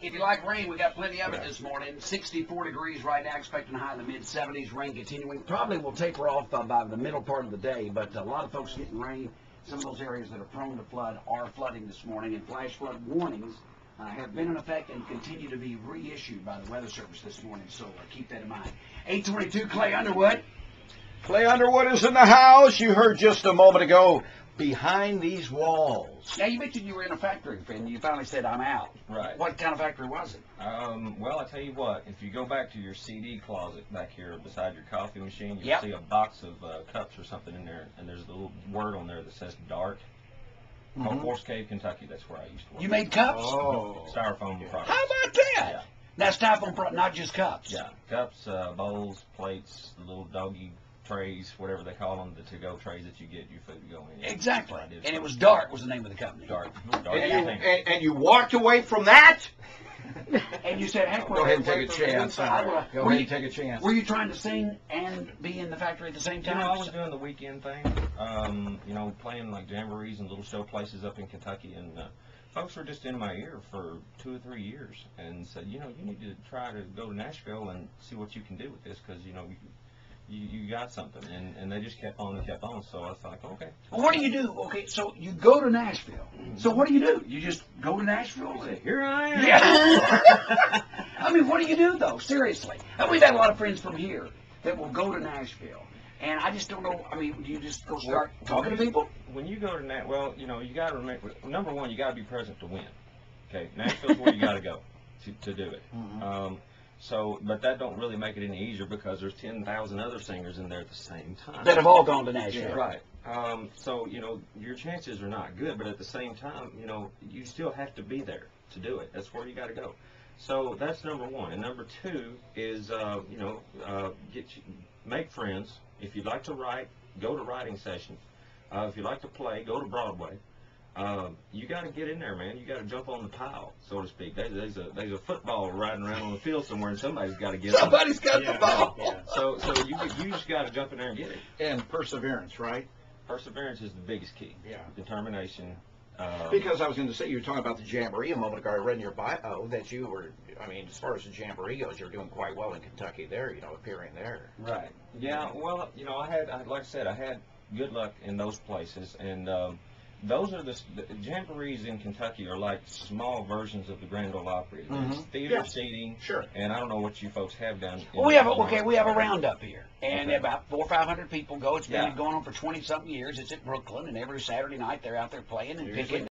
If you like rain, we got plenty of it this morning. 64 degrees right now, expecting a high in the mid-70s. Rain continuing. Probably will taper off by the middle part of the day, but a lot of folks getting rain. Some of those areas that are prone to flood are flooding this morning, and flash flood warnings have been in effect and continue to be reissued by the Weather Service this morning, so keep that in mind. 822 Clay Underwood. Clay Underwood is in the house. You heard just a moment ago, behind these walls. Now, you mentioned you were in a factory, and you finally said, I'm out. Right. What kind of factory was it? Well, I tell you what, if you go back to your CD closet back here beside your coffee machine, you'll Yep. see a box of cups or something in there, and there's a little word on there that says DART. Called Force Cave, Kentucky. That's where I used to work. You made cups? Oh. Styrofoam products. How about that? Yeah. Now, styrofoam, not just cups. Yeah, cups, bowls, plates, the little doggy trays, whatever they call them, the to-go trays that you get your food to go in. Exactly. And it was DART was the name of the company. DART. And you walked away from that? And you said, heck, Go ahead and take a chance. Go ahead and take a chance. Were you trying to sing and be in the factory at the same You time? know, I was doing the weekend thing, you know, playing like jamborees and little show places up in Kentucky, and folks were just in my ear for 2 or 3 years and said, you know, you need to try to go to Nashville and see what you can do with this, because, you know, you got something, and they just kept on and kept on, so I thought, okay. Well, what do you do? Okay, so you go to Nashville. So what do? You just go to Nashville? Here I am. Yeah. I mean, what do you do, though? Seriously. And we've had a lot of friends from here that will go to Nashville. And I just don't know. I mean, do you just go start talking to people? When you go to Nashville, well, you know, you got to remember, number one, you got to be present to win. Okay, Nashville's where you got to go to do it. So, but that don't really make it any easier, because there's 10,000 other singers in there at the same time. That have all gone to Nashville. Yeah, right. So, you know, your chances are not good, but at the same time, you know, you still have to be there to do it. That's where you got to go. So that's number one. And number two is, you know, make friends. If you'd like to write, go to writing sessions. If you like to play, go to Broadway. You got to get in there, man. You got to jump on the pile, so to speak. There's a football riding around on the field somewhere, and somebody's got to get it. Somebody's got the ball. Yeah. So you just got to jump in there and get it. And perseverance, right? Perseverance is the biggest key. Yeah. Determination. Because I was going to say, you were talking about the Jamboree a moment ago. I read in your bio that you were, I mean, as far as the Jamboree goes, you're doing quite well in Kentucky there, you know, appearing there. Right. Yeah, well, you know, like I said, I had good luck in those places, and those are the jamborees in Kentucky are like small versions of the Grand Ole Opry. There's theater seating. Sure. And I don't know what you folks have done. Well, we have a roundup here, and about 400 or 500 people go. It's been going on for 20-something years. It's at Brooklyn, and every Saturday night they're out there playing and picking.